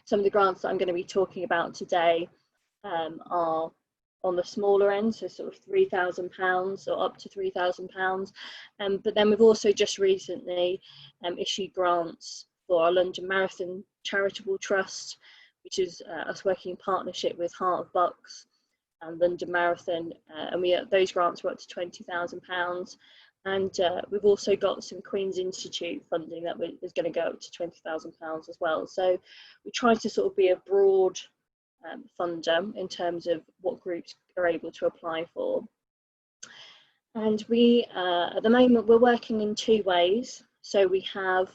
some of the grants that I'm going to be talking about today are on the smaller end, so sort of £3,000 or up to £3,000. But then we've also just recently issued grants for our London Marathon Charitable Trust, which is us working in partnership with Heart of Bucks and London Marathon, and those grants were up to £20,000. And we've also got some Queen's Institute funding that is going to go up to £20,000 as well. So we try to sort of be a broad funder in terms of what groups are able to apply for. And we, at the moment, we're working in two ways. So we have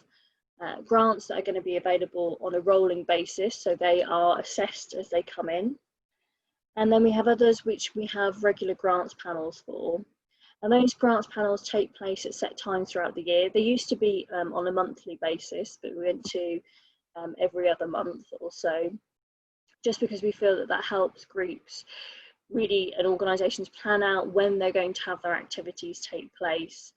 grants that are going to be available on a rolling basis, so they are assessed as they come in. And then we have others which we have regular grants panels for. And those grants panels take place at set times throughout the year. They used to be on a monthly basis, but we went to every other month or so, just because we feel that that helps groups really and organisations plan out when they're going to have their activities take place,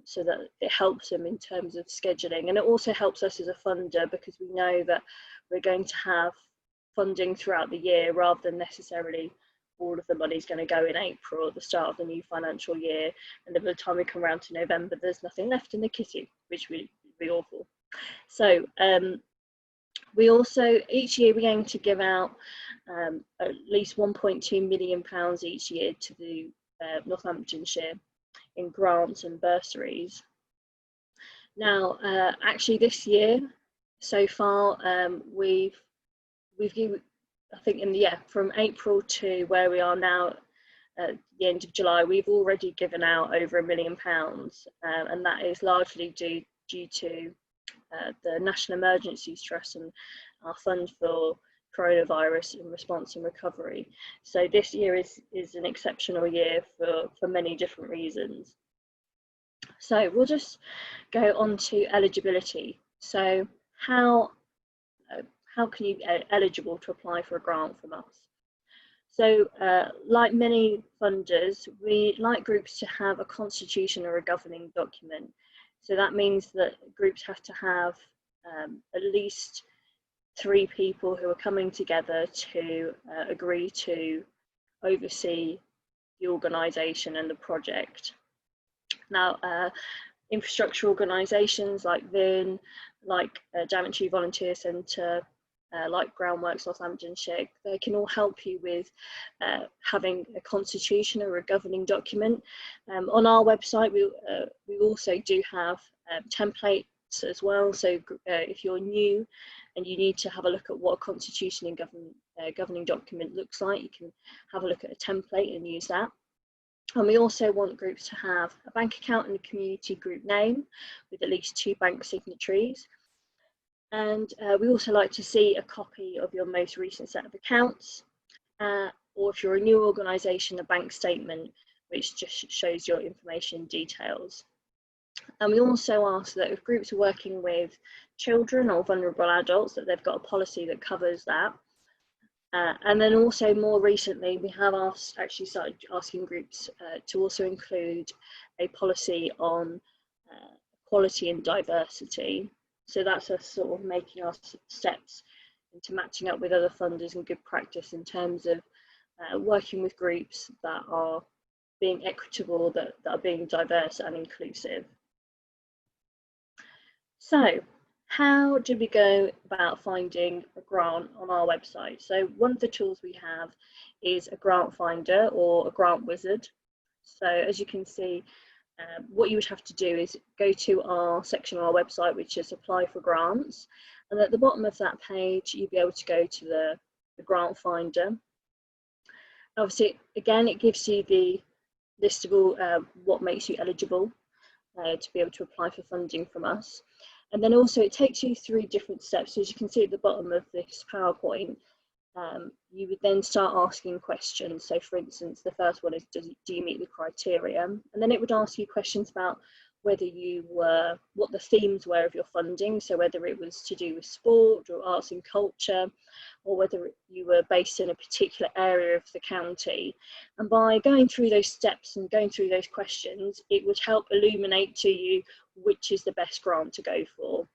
so that it helps them in terms of scheduling. And it also helps us as a funder because we know that we're going to have funding throughout the year rather than necessarily all of the money is going to go in April at the start of the new financial year, and then by the time we come around to November there's nothing left in the kitty, which would be awful. So we also, each year we aim to give out at least £1.2 million each year to the Northamptonshire in grants and bursaries. Now, actually this year, so far, we've given, I think from April to where we are now at the end of July, we've already given out over £1 million, and that is largely due to the National Emergencies Trust and our fund for coronavirus in response and recovery. So this year is an exceptional year for many different reasons. So we'll just go on to eligibility. So how can you be eligible to apply for a grant from us? So like many funders, we like groups to have a constitution or a governing document. So that means that groups have to have at least 3 people who are coming together to agree to oversee the organisation and the project. Now, infrastructure organisations like VIN, like Daventry Volunteer Centre, like Groundworks Northamptonshire, they can all help you with having a constitution or a governing document. On our website, we also do have templates as well. So if you're new and you need to have a look at what a constitution and governing document looks like, you can have a look at a template and use that. And we also want groups to have a bank account and a community group name with at least 2 bank signatories. And we also like to see a copy of your most recent set of accounts, or if you're a new organisation, a bank statement which just shows your information details. And we also ask that if groups are working with children or vulnerable adults, that they've got a policy that covers that. And then also more recently, we have actually started asking groups to also include a policy on equality and diversity. So that's us sort of making our steps into matching up with other funders and good practice in terms of working with groups that are being equitable, that are being diverse and inclusive. So how do we go about finding a grant on our website? So one of the tools we have is a grant finder or a grant wizard. So as you can see, what you would have to do is go to our section on our website, which is apply for grants. And at the bottom of that page, you'll be able to go to the grant finder. Obviously, again, it gives you the list of all what makes you eligible to be able to apply for funding from us. And then also it takes you through different steps. So as you can see at the bottom of this PowerPoint, you would then start asking questions. So for instance, the first one is, do you meet the criteria? And then it would ask you questions about whether you were, what the themes were of your funding. So whether it was to do with sport or arts and culture, or whether you were based in a particular area of the county. And by going through those steps and going through those questions, it would help illuminate to you which is the best grant to go for.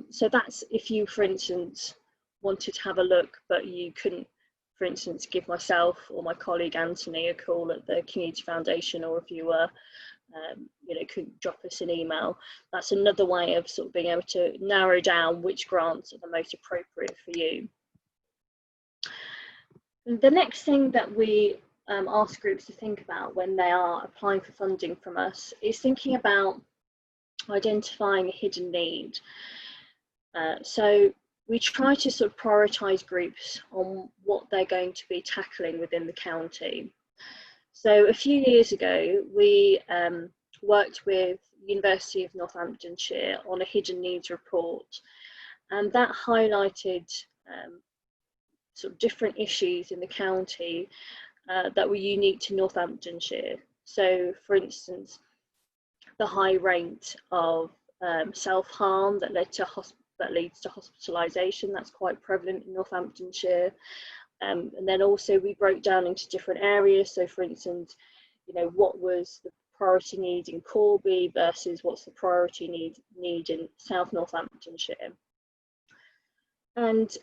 So that's if you, for instance, wanted to have a look, but you couldn't, for instance, give myself or my colleague Anthony a call at the Community Foundation, or if you were, you know, could drop us an email. That's another way of sort of being able to narrow down which grants are the most appropriate for you. And the next thing that we ask groups to think about when they are applying for funding from us is thinking about identifying a hidden need. So we try to sort of prioritise groups on what they're going to be tackling within the county. So a few years ago, we worked with the University of Northamptonshire on a hidden needs report, and that highlighted sort of different issues in the county that were unique to Northamptonshire. So, for instance, the high rate of self-harm that leads to hospitalisation, that's quite prevalent in Northamptonshire. And then also we broke down into different areas. So, for instance, you know, what was the priority need in Corby versus what's the priority need in South Northamptonshire. And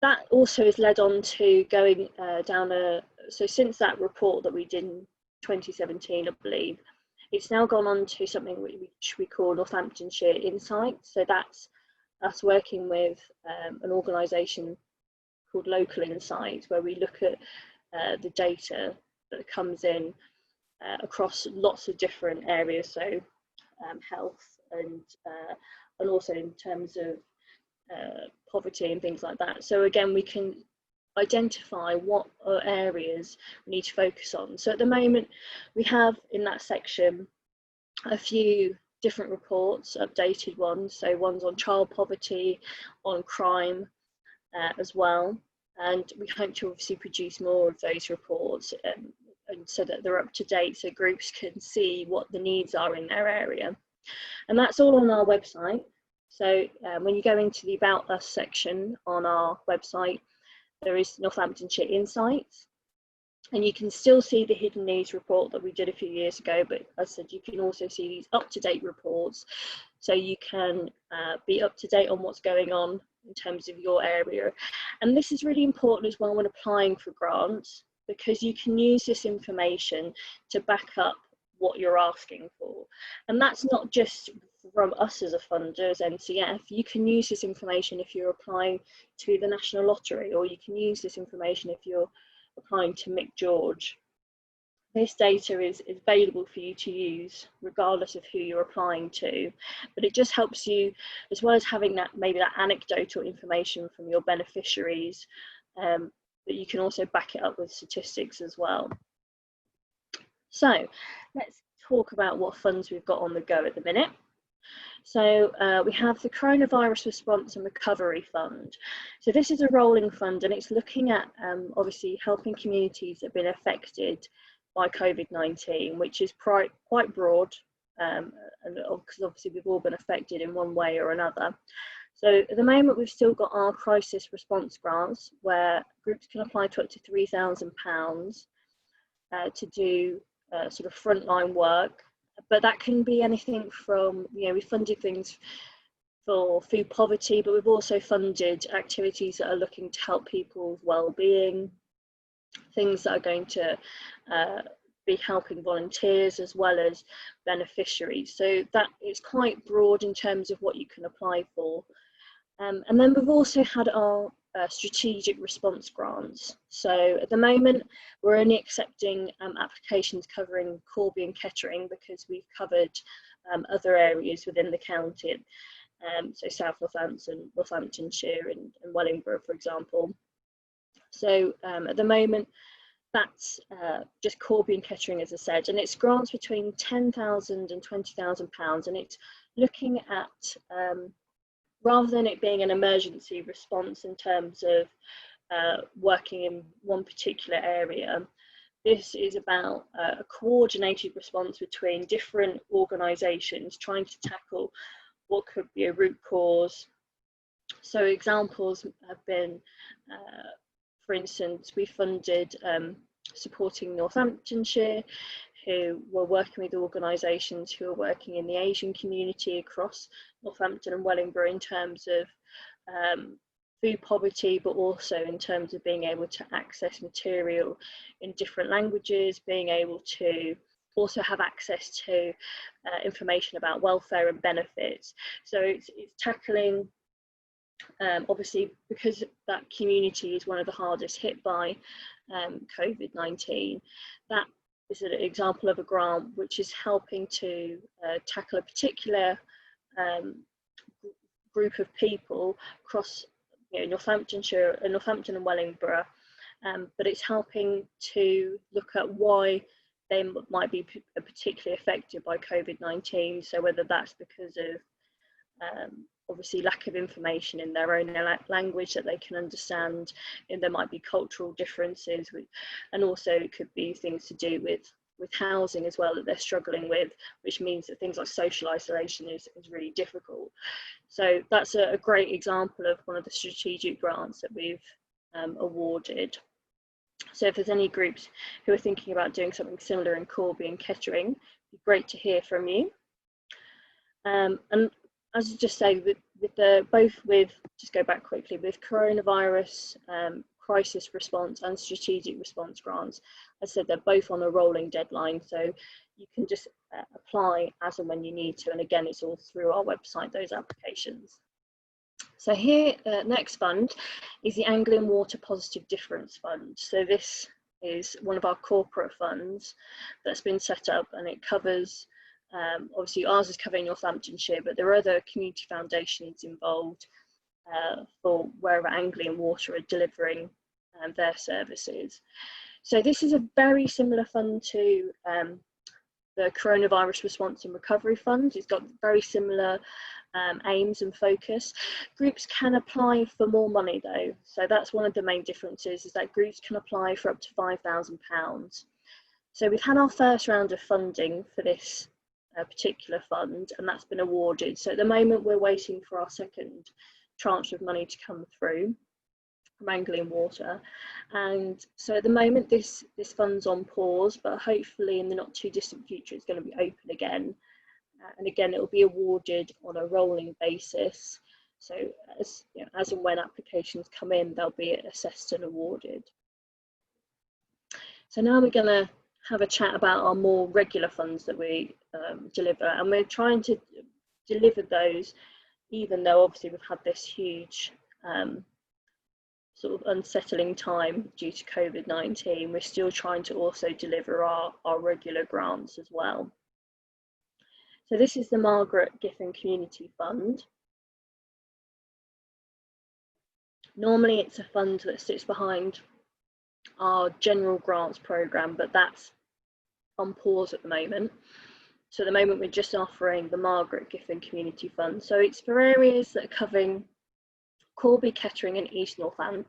that also has led on to going down so since that report that we did in 2017, I believe, it's now gone on to something which we call Northamptonshire Insights. So that's us working with an organisation called Local Insights, where we look at the data that comes in across lots of different areas, so health and also in terms of poverty and things like that. So again, we can identify what areas we need to focus on. So at the moment, we have in that section a few different reports, updated ones. So ones on child poverty, on crime as well. And we hope to obviously produce more of those reports and so that they're up to date, so groups can see what the needs are in their area. And that's all on our website. So when you go into the About Us section on our website, there is Northamptonshire Insights, and you can still see the hidden needs report that we did a few years ago, but as I said, you can also see these up-to-date reports, so you can be up to date on what's going on in terms of your area. And this is really important as well when applying for grants, because you can use this information to back up what you're asking for. And that's not just from us as a funder, as NCF. You can use this information if you're applying to the National Lottery, or you can use this information if you're applying to Mick George. This data is available for you to use regardless of who you're applying to, but it just helps you, as well as having that maybe that anecdotal information from your beneficiaries, that you can also back it up with statistics as well. So let's talk about what funds we've got on the go at the minute. So we have the Coronavirus Response and Recovery Fund. So this is a rolling fund, and it's looking at obviously helping communities that have been affected by COVID-19, which is quite broad, and because obviously we've all been affected in one way or another. So at the moment, we've still got our crisis response grants, where groups can apply to up to £3,000 to do sort of frontline work. But that can be anything from, you know, we funded things for food poverty, but we've also funded activities that are looking to help people's well-being, things that are going to be helping volunteers as well as beneficiaries. So that is quite broad in terms of what you can apply for. And then we've also had our strategic response grants. So at the moment, we're only accepting applications covering Corby and Kettering, because we've covered other areas within the county, so South Northampton, Northamptonshire and Wellingborough, for example. So at the moment, that's just Corby and Kettering, as I said, and it's grants between £10,000 and £20,000, and it's looking at rather than it being an emergency response in terms of working in one particular area, this is about a coordinated response between different organisations trying to tackle what could be a root cause. So examples have been, for instance, we funded supporting Northamptonshire, who were working with organisations who are working in the Asian community across Northampton and Wellingborough in terms of food poverty, but also in terms of being able to access material in different languages, being able to also have access to information about welfare and benefits. So it's tackling, obviously, because that community is one of the hardest hit by COVID-19, that is an example of a grant which is helping to tackle a particular group of people across Northamptonshire, Northampton and Wellingborough, but it's helping to look at why they might be particularly affected by COVID-19. So whether that's because of obviously lack of information in their own language that they can understand, and there might be cultural differences, and also it could be things to do with housing as well that they're struggling with, which means that things like social isolation is really difficult. So that's a great example of one of the strategic grants that we've awarded. So if there's any groups who are thinking about doing something similar in Corby and Kettering, it'd be great to hear from you. And as I just say, just go back quickly, with coronavirus crisis response and strategic response grants, as I said, they're both on a rolling deadline, so you can just apply as and when you need to, and again, it's all through our website, those applications. So here, next fund is the Anglian Water Positive Difference Fund. So this is one of our corporate funds that's been set up, and it covers, obviously ours is covering Northamptonshire, but there are other community foundations involved for wherever Anglian Water are delivering their services. So this is a very similar fund to the Coronavirus Response and Recovery Fund. It's got very similar aims and focus. Groups can apply for more money though. So that's one of the main differences, is that groups can apply for up to £5,000. So we've had our first round of funding for this particular fund, and that's been awarded. So at the moment we're waiting for our second tranche of money to come through from Anglian Water, and so at the moment this fund's on pause, but hopefully in the not too distant future it's going to be open again, and again it will be awarded on a rolling basis. So as and when applications come in, they'll be assessed and awarded. So now we're going to have a chat about our more regular funds that we deliver, and we're trying to deliver those even though obviously we've had this huge sort of unsettling time due to COVID-19. We're still trying to also deliver our regular grants as well. So this is the Margaret Giffen Community Fund. Normally it's a fund that sits behind our general grants programme, but that's on pause at the moment. So at the moment we're just offering the Margaret Giffen Community Fund. So it's for areas that are covering Corby, Kettering and East Northants,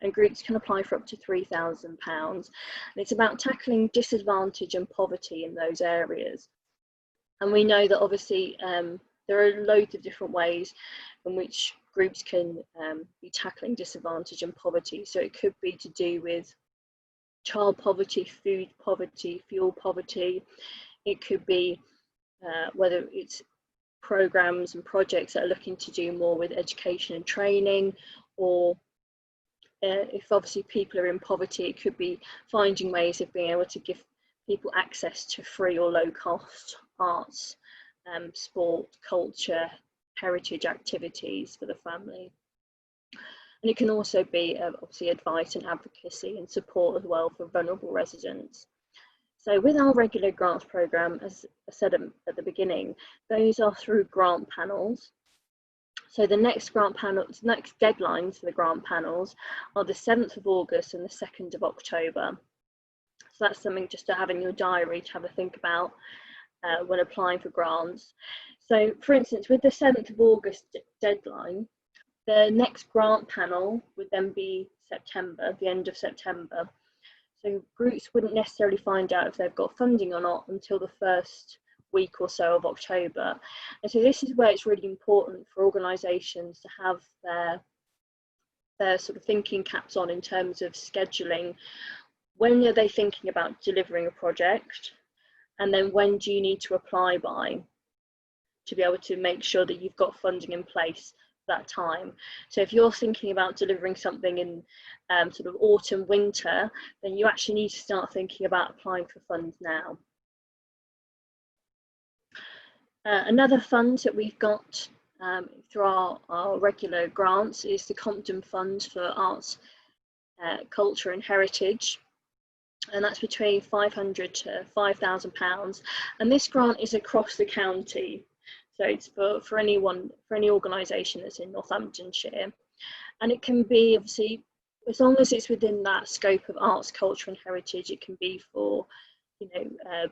and groups can apply for up to £3,000. And it's about tackling disadvantage and poverty in those areas. And we know that obviously there are loads of different ways in which groups can be tackling disadvantage and poverty. So it could be to do with child poverty, food poverty, fuel poverty. It could be whether it's programs and projects that are looking to do more with education and training, or if obviously people are in poverty, it could be finding ways of being able to give people access to free or low cost arts, sport, culture, heritage activities for the family. And it can also be obviously advice and advocacy and support as well for vulnerable residents. So with our regular grants programme, as I said at the beginning, those are through grant panels. So the next next deadlines for the grant panels are the 7th of August and the 2nd of October. So that's something just to have in your diary to have a think about when applying for grants. So for instance, with the 7th of August deadline, the next grant panel would then be September, the end of September. So groups wouldn't necessarily find out if they've got funding or not until the first week or so of October. And so this is where it's really important for organisations to have their sort of thinking caps on in terms of scheduling. When are they thinking about delivering a project? and then when do you need to apply by, to be able to make sure that you've got funding in place that time. So if you're thinking about delivering something in sort of autumn, winter, then you actually need to start thinking about applying for funds now. Another fund that we've got through our regular grants is the Compton Fund for Arts, Culture and Heritage, and that's between £500 to £5,000, and this grant is across the county. So it's for any organisation that's in Northamptonshire, and it can be, obviously, as long as it's within that scope of arts, culture and heritage. It can be for, you know,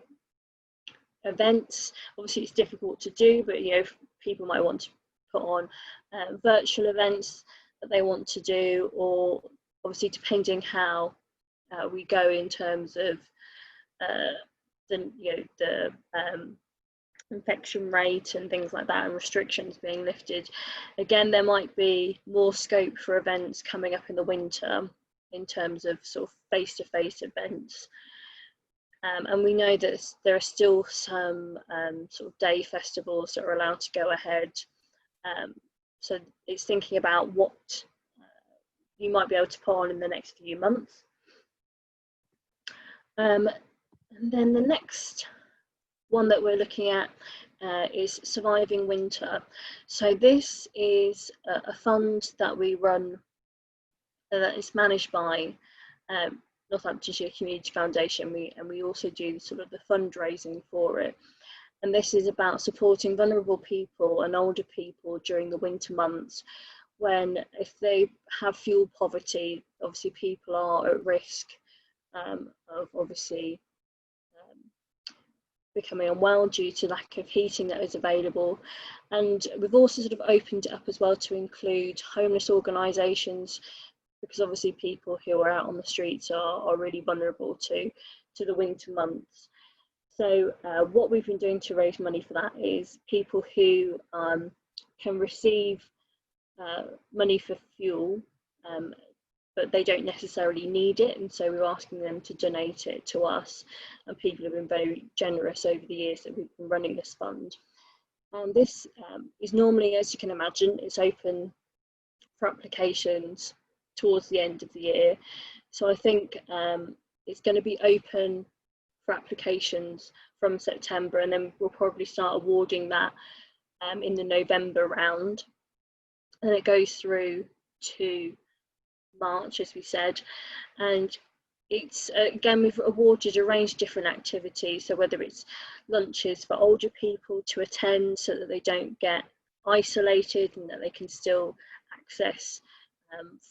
events. Obviously it's difficult to do, but you know, people might want to put on virtual events that they want to do, or obviously depending how we go in terms of the infection rate and things like that, and restrictions being lifted. Again, there might be more scope for events coming up in the winter in terms of sort of face-to-face events. And we know that there are still some sort of day festivals that are allowed to go ahead. So it's thinking about what you might be able to put on in the next few months. And then the next one that we're looking at is Surviving Winter. So this is a fund that we run that is managed by Northamptonshire Community Foundation, and we also do sort of the fundraising for it. And this is about supporting vulnerable people and older people during the winter months, when if they have fuel poverty, obviously people are at risk of obviously becoming unwell due to lack of heating that is available. And we've also sort of opened it up as well to include homeless organisations, because obviously people who are out on the streets are really vulnerable to the winter months. So what we've been doing to raise money for that is people who can receive money for fuel, but they don't necessarily need it, and so we're asking them to donate it to us, and people have been very generous over the years that we've been running this fund. And this is normally, as you can imagine, it's open for applications towards the end of the year. So I think it's going to be open for applications from September, and then we'll probably start awarding that in the November round, and it goes through to March, as we said. And it's again, we've awarded a range of different activities, so whether it's lunches for older people to attend so that they don't get isolated and that they can still access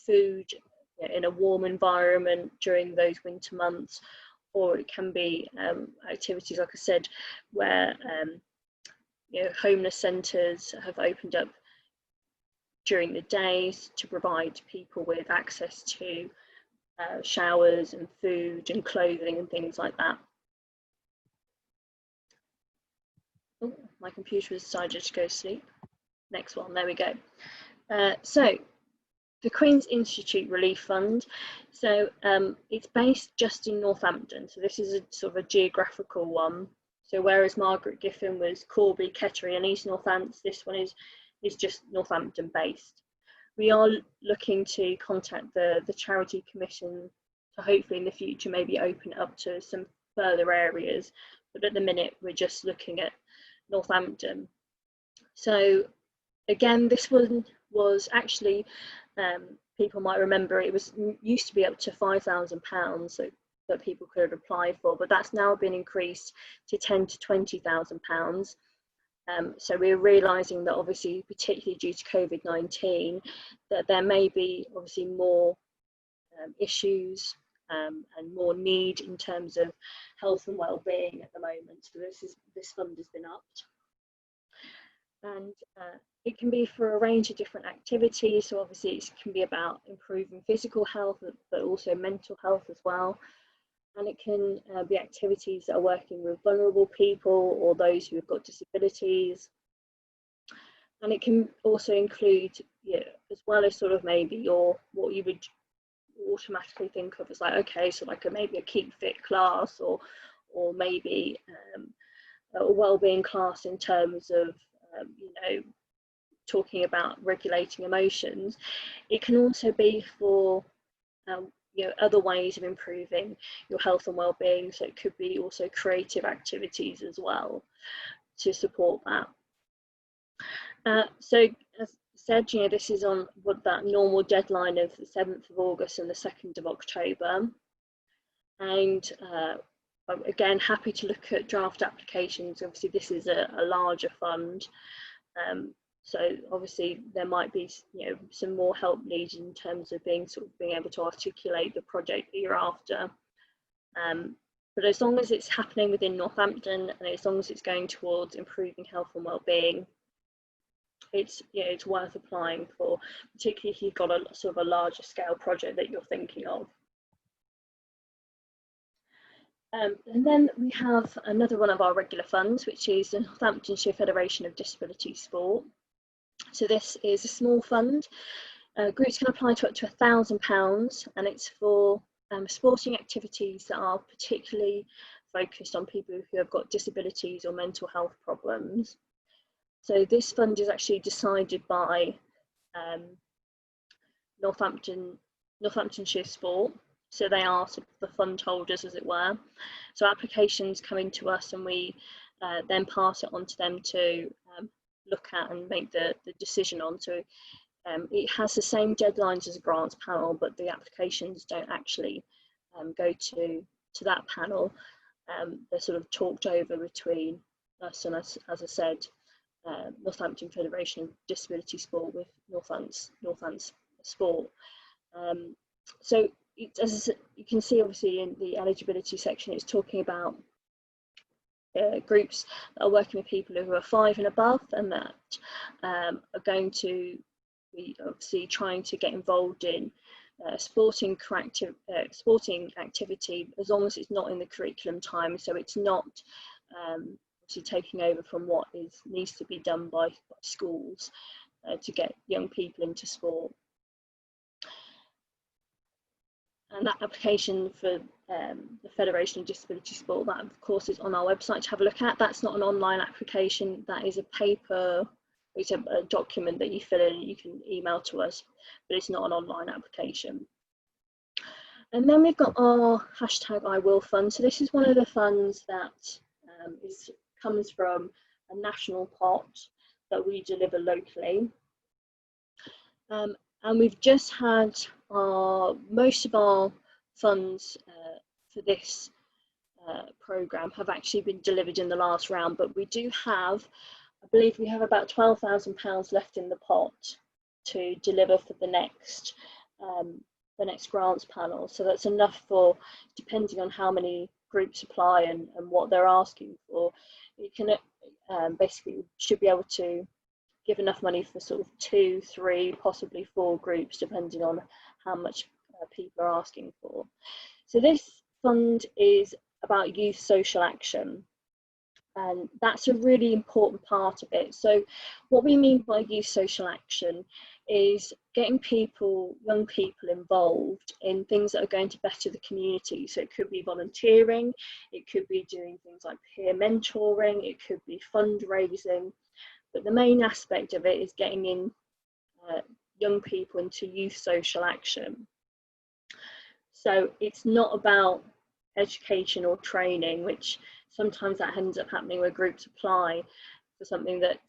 food in a warm environment during those winter months, or it can be activities, like I said, where you know, homeless centres have opened up during the days to provide people with access to showers and food and clothing and things like that. Oh, my computer has decided to go to sleep. Next one, there we go. So the Queen's Institute Relief Fund. So it's based just in Northampton. So this is a sort of a geographical one. So whereas Margaret Giffen was Corby, Kettering and East Northants, this one is just Northampton based. We are looking to contact the Charity Commission to hopefully in the future maybe open it up to some further areas, but at the minute we're just looking at Northampton. So again, this one was actually, people might remember, it was used to be up to £5,000 so that people could apply for, but that's now been increased to £10,000 to £20,000. So we're realising that obviously, particularly due to COVID-19, that there may be obviously more issues and more need in terms of health and well-being at the moment. So this fund has been upped, and it can be for a range of different activities. So obviously it can be about improving physical health, but also mental health as well. And it can be activities that are working with vulnerable people or those who have got disabilities. And it can also include, you know, as well as sort of maybe what you would automatically think of as like, okay, so like maybe a keep fit class or or maybe a wellbeing class in terms of you know, talking about regulating emotions. It can also be for you know, other ways of improving your health and well-being. So it could be also creative activities as well to support that. So as I said, you know, this is on what that normal deadline of the 7th of August and the 2nd of October. And I'm again happy to look at draft applications. Obviously this is a larger fund. So obviously there might be, you know, some more help needed in terms of being able to articulate the project that you're after. But as long as it's happening within Northampton and as long as it's going towards improving health and well-being, it's, you know, it's worth applying for, particularly if you've got a sort of a larger scale project that you're thinking of. And then we have another one of our regular funds, which is the Northamptonshire Federation of Disability Sport. So this is a small fund. Groups can apply to up to £1,000, and it's for sporting activities that are particularly focused on people who have got disabilities or mental health problems. So this fund is actually decided by Northamptonshire Sport. So they are sort of the fund holders, as it were. So applications come into us and we then pass it on to them to look at and make the decision on. So it has the same deadlines as a grants panel, but the applications don't actually go to that panel. They're sort of talked over between us and, as I said, Northampton Federation of Disability Sport with Northants Sport. So as you can see, obviously in the eligibility section, it's talking about groups that are working with people who are 5 and above, and that are going to be obviously trying to get involved in sporting activity, as long as it's not in the curriculum time. So it's not obviously taking over from what needs to be done by schools to get young people into sport. And that application for the Federation of Disability Sport, that of course is on our website to have a look at. That's not an online application, that is a paper, it's a document that you fill in and you can email to us, but it's not an online application. And then we've got our #iwillFund. So this is one of the funds that comes from a national pot that we deliver locally. And we've just had most of our funds for this programme have actually been delivered in the last round, but we do have, I believe we have about £12,000 left in the pot to deliver for the next grants panel. So that's enough for, depending on how many groups apply and what they're asking for, it can basically should be able to give enough money for sort of 2, 3, possibly 4 groups, depending on how much people are asking for. So this fund is about youth social action, and that's a really important part of it. So what we mean by youth social action is getting young people involved in things that are going to better the community. So it could be volunteering, it could be doing things like peer mentoring, it could be fundraising. But the main aspect of it is getting in young people into youth social action. So it's not about education or training, which sometimes that ends up happening where groups apply for something that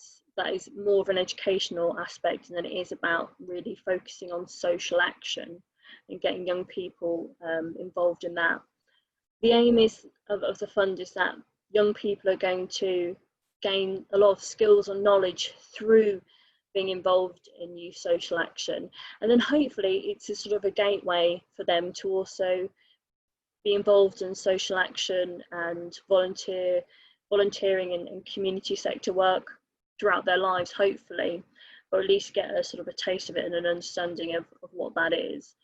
is more of an educational aspect, and then it is about really focusing on social action and getting young people involved in that. The aim of the fund is that young people are going to gain a lot of skills and knowledge through being involved in youth social action, and then hopefully it's a sort of a gateway for them to also be involved in social action and volunteering and community sector work throughout their lives, hopefully, or at least get a sort of a taste of it and an understanding of what that is.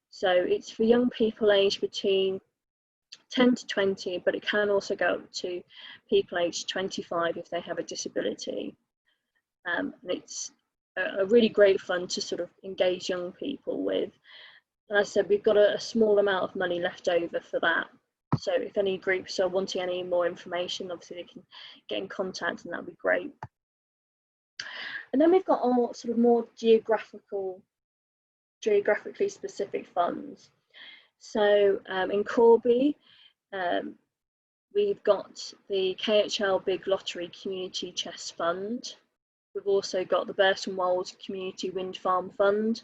So it's for young people aged between 10 to 20, but it can also go up to people aged 25 if they have a disability. And it's a really great fund to sort of engage young people with. And as I said, we've got a small amount of money left over for that. So if any groups are wanting any more information, obviously they can get in contact, and that'd be great. And then we've got our sort of more geographically specific funds. So in Corby, we've got the KHL Big Lottery Community Chess Fund. We've also got the Burton Wolds Community Wind Farm Fund,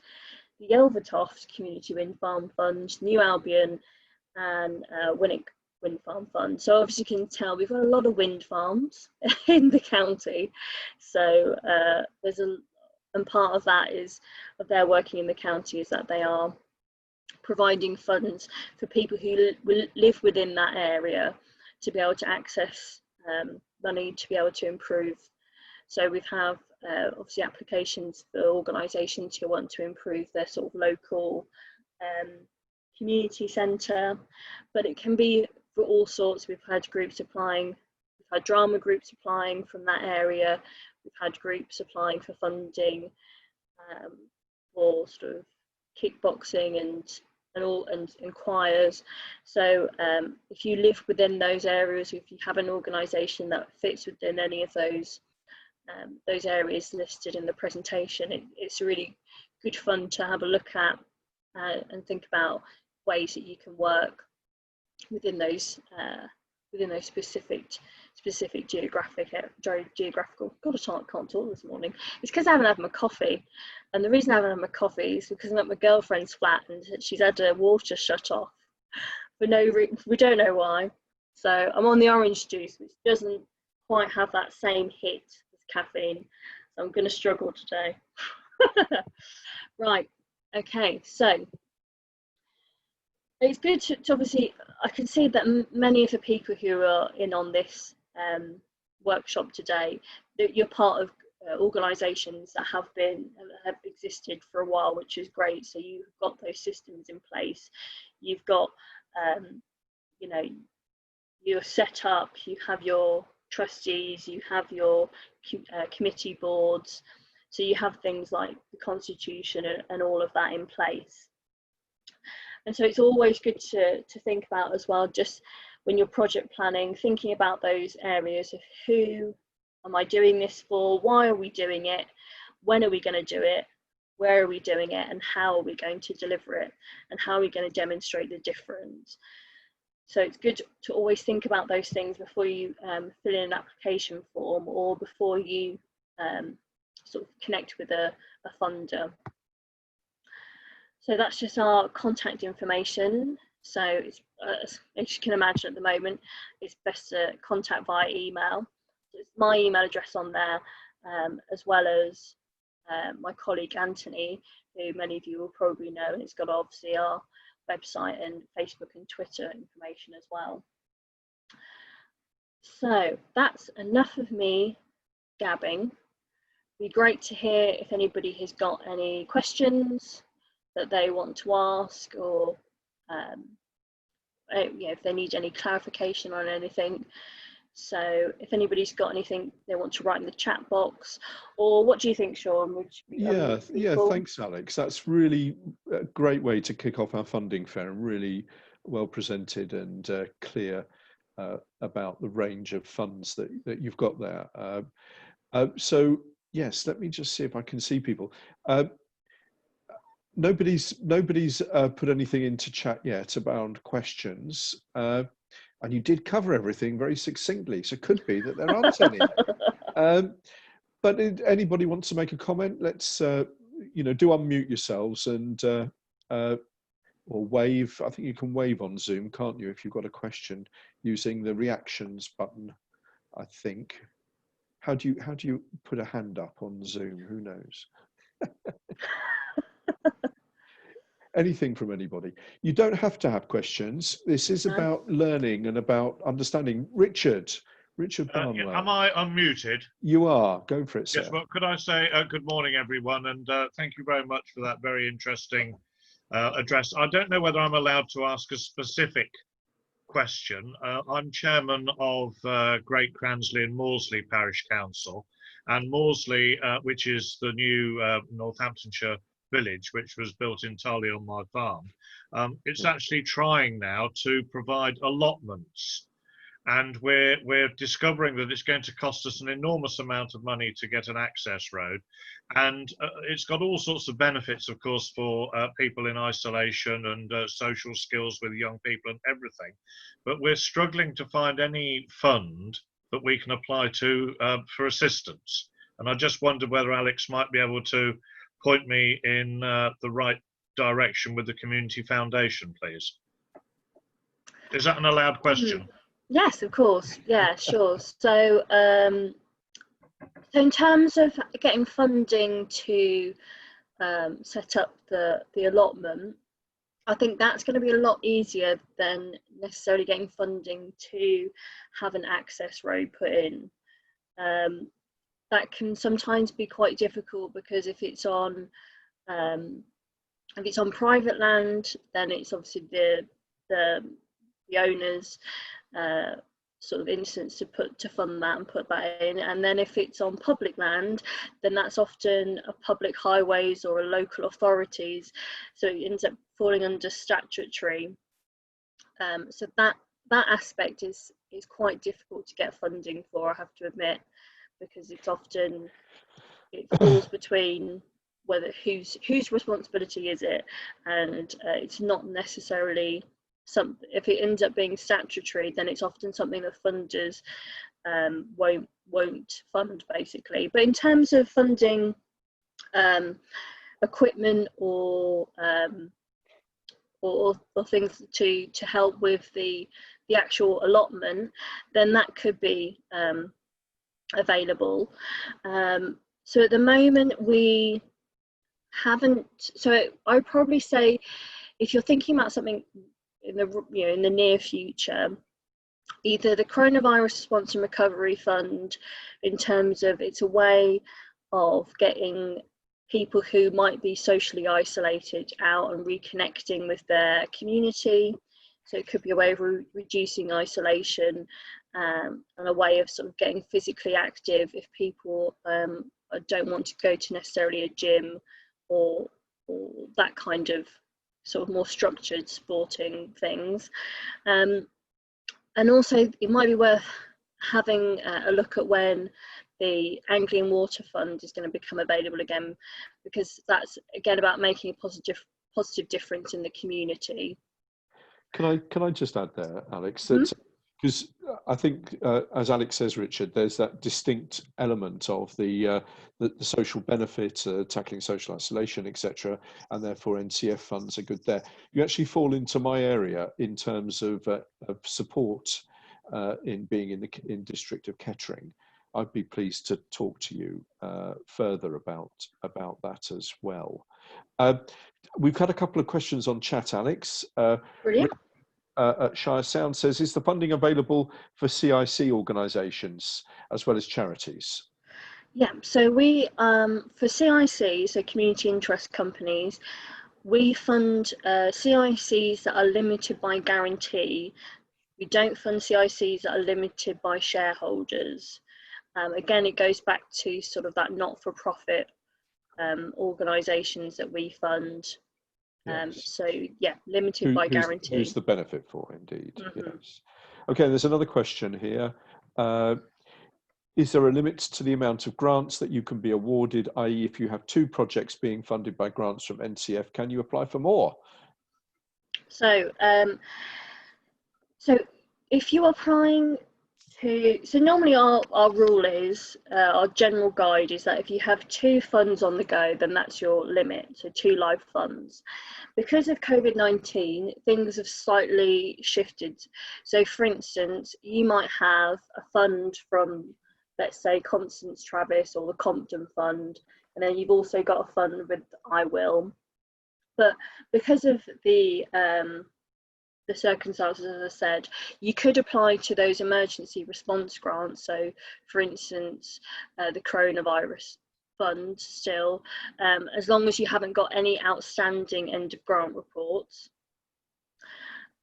the Yelvertoft Community Wind Farm Fund, New Albion, and Winnick Wind Farm Fund. So obviously you can tell we've got a lot of wind farms in the county. So and part of that is of their working in the county is that they are providing funds for people who live within that area to be able to access money to be able to improve. So we have obviously applications for organisations who want to improve their sort of local community centre, but it can be for all sorts. We've had groups applying, we've had drama groups applying from that area, we've had groups applying for funding for sort of kickboxing and choirs. So if you live within those areas, if you have an organisation that fits within any of those areas listed in the presentation, it's really good fun to have a look at and think about ways that you can work within those specific geographical. God, I can't talk this morning. It's because I haven't had my coffee, and the reason I haven't had my coffee is because I'm at my girlfriend's flat and she's had her water shut off for we don't know why. So I'm on the orange juice, which doesn't quite have that same hit as caffeine. So I'm going to struggle today. Right. Okay. So it's good to obviously, I can see that many of the people who are in on this workshop today, that you're part of organisations that have existed for a while, which is great. So you've got those systems in place. You've got, you know, you're set up. You have your trustees. You have your committee boards. So you have things like the constitution and all of that in place. And so it's always good to think about as well, just when you're project planning, thinking about those areas of who am I doing this for, why are we doing it, when are we going to do it, where are we doing it, and how are we going to deliver it, and how are we going to demonstrate the difference. So it's good to always think about those things before you fill in an application form or before you sort of connect with a funder. So that's just our contact information. So it's, as you can imagine at the moment, it's best to contact via email. So it's my email address on there, as well as my colleague Anthony, who many of you will probably know, and it's got obviously our website and Facebook and Twitter information as well. So that's enough of me gabbing. It'd be great to hear if anybody has got any questions that they want to ask, or you know, if they need any clarification on anything. So if anybody's got anything they want to write in the chat box, or what do you think, Sean? Yeah, thanks, Alex. That's really a great way to kick off our funding fair, and really well presented and clear about the range of funds that you've got there. So yes, let me just see if I can see people. Nobody's put anything into chat yet about questions, and you did cover everything very succinctly, so it could be that there aren't any. But if anybody wants to make a comment, let's you know, do unmute yourselves and or wave. I think you can wave on Zoom, can't you, if you've got a question, using the reactions button, I think. How do you put a hand up on Zoom? Who knows? Anything from anybody. You don't have to have questions. This is about learning and about understanding. Richard Barnwell. Am I unmuted? You are. Go for it, sir. Yes, well, could I say good morning, everyone, and thank you very much for that very interesting address. I don't know whether I'm allowed to ask a specific question. I'm chairman of Great Cransley and Maudsley Parish Council, and Maudsley, which is the new Northamptonshire village, which was built entirely on my farm. It's actually trying now to provide allotments. And we're discovering that it's going to cost us an enormous amount of money to get an access road. And it's got all sorts of benefits, of course, for people in isolation and social skills with young people and everything. But we're struggling to find any fund that we can apply to for assistance. And I just wondered whether Alex might be able to point me in the right direction with the Community Foundation, please. Is that an allowed question? Yes, of course. Yeah, sure. So, so in terms of getting funding to set up the allotment, I think that's going to be a lot easier than necessarily getting funding to have an access road put in. That can sometimes be quite difficult because if it's on private land, then it's obviously the owner's sort of instance to fund that and put that in. And then if it's on public land, then that's often a public highways or a local authorities, so it ends up falling under statutory. So that aspect is quite difficult to get funding for, I have to admit, because it falls between whether whose responsibility is it, and it's not necessarily if it ends up being statutory, then it's often something that funders won't fund, basically. But in terms of funding equipment or things to help with the actual allotment, then that could be available. So at the moment we haven't. So I'd probably say if you're thinking about something in the near future, either the Coronavirus Response and Recovery Fund, in terms of it's a way of getting people who might be socially isolated out and reconnecting with their community. So it could be a way of reducing isolation, and a way of sort of getting physically active if people don't want to go to necessarily a gym or that kind of sort of more structured sporting things. And also it might be worth having a look at when the Anglian Water Fund is going to become available again, because that's again about making a positive difference in the community. Can I just add there, Alex, that because I think, as Alex says, Richard, there's that distinct element of the social benefit, tackling social isolation, etc., and therefore NCF funds are good there. You actually fall into my area in terms of support in being in District of Kettering. I'd be pleased to talk to you further about that as well. We've had a couple of questions on chat, Alex. Brilliant. At Shire Sound says, is the funding available for CIC organisations as well as charities? Yeah, so we, for CIC, so community interest companies, we fund CICs that are limited by guarantee. We don't fund CICs that are limited by shareholders. Again, it goes back to sort of that not-for-profit organisations that we fund. Yes. So yeah, limited by guarantee. Who's the benefit for, indeed. Yes. Okay, there's another question here. Is there a limit to the amount of grants that you can be awarded, i.e. if you have 2 projects being funded by grants from NCF, can you apply for more? So, so if you're applying so normally our rule is, our general guide is that if you have 2 funds on the go, then that's your limit, so 2 live funds. Because of COVID-19, things have slightly shifted. So for instance, you might have a fund from, let's say, Constance Travis or the Compton Fund, and then you've also got a fund with iWill. But because of the circumstances, as I said, you could apply to those emergency response grants. So for instance, the Coronavirus Fund still, as long as you haven't got any outstanding end of grant reports.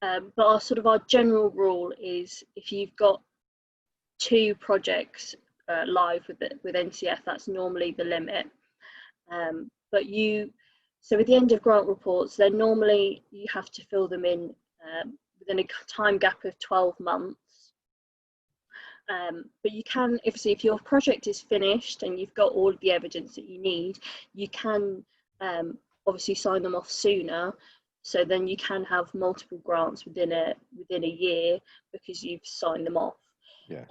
But our general rule is if you've got 2 projects live with NCF, that's normally the limit. So with the end of grant reports, then normally you have to fill them in within a time gap of 12 months. But you can, obviously, if your project is finished and you've got all of the evidence that you need, you can obviously sign them off sooner. So then you can have multiple grants within a year because you've signed them off. Yes.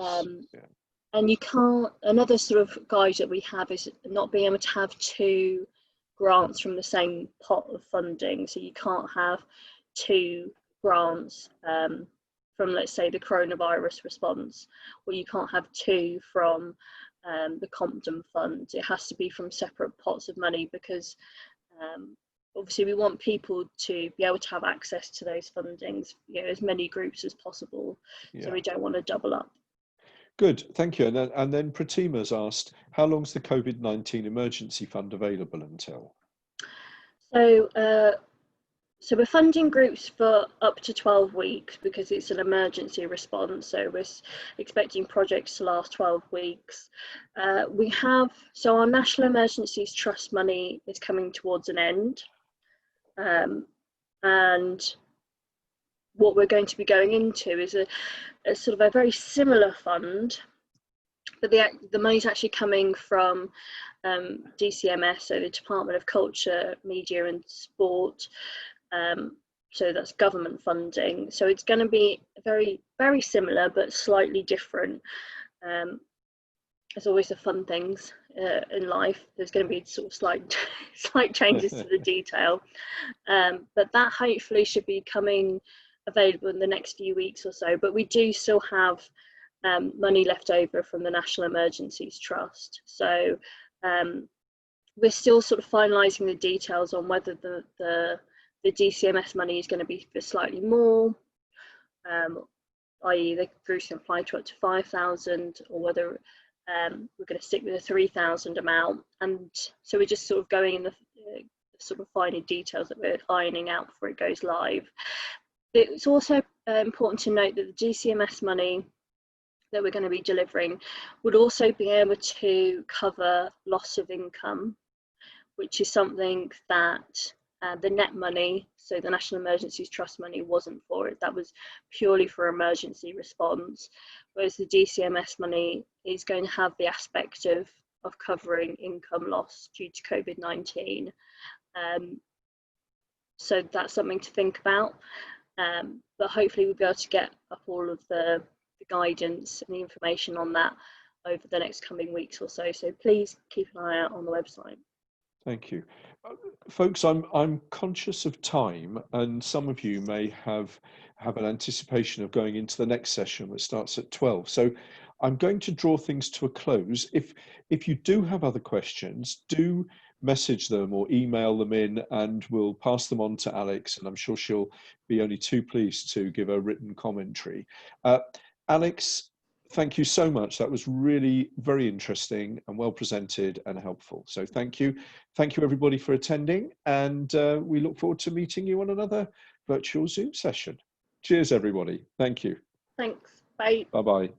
And you can't. Another sort of guide that we have is not being able to have two grants from the same pot of funding. So you can't have two grants from, let's say, the coronavirus response, or you can't have two from the Compton Fund. It has to be from separate pots of money because obviously we want people to be able to have access to those fundings, as many groups as possible. So we don't want to double up. Good, thank you. And then Pratima's asked, how long is the COVID-19 emergency fund available until? So we're funding groups for up to 12 weeks because it's an emergency response. So we're expecting projects to last 12 weeks. So our National Emergencies Trust money is coming towards an end. And what we're going to be going into is a sort of a very similar fund, but the money's actually coming from DCMS, so the Department of Culture, Media and Sport. So that's government funding. So it's going to be very, very similar, but slightly different. There's always the fun things in life. There's going to be sort of slight changes to the detail, but that hopefully should be coming available in the next few weeks or so. But we do still have money left over from the National Emergencies Trust. So we're still sort of finalising the details on whether the DCMS money is going to be for slightly more, i.e. the groups can apply to up to 5,000, or whether we're going to stick with the 3,000 amount. And so we're just sort of going in the sort of finer details that we're ironing out before it goes live. It's also important to note that the DCMS money that we're going to be delivering would also be able to cover loss of income, which is something that the net money, so the National Emergencies Trust money, wasn't for it. That was purely for emergency response, whereas the DCMS money is going to have the aspect of covering income loss due to COVID-19. So that's something to think about, but hopefully we'll be able to get up all of the guidance and the information on that over the next coming weeks or so. So please keep an eye out on the website. Thank you. Folks, I'm conscious of time, and some of you may have an anticipation of going into the next session, which starts at 12. So I'm going to draw things to a close. If you do have other questions, do message them or email them in, and we'll pass them on to Alex, and I'm sure she'll be only too pleased to give a written commentary. Alex, thank you so much. That was really very interesting and well presented and helpful. So thank you. Thank you everybody for attending, and we look forward to meeting you on another virtual Zoom session. Cheers everybody. Thank you. Thanks. Bye. Bye-bye.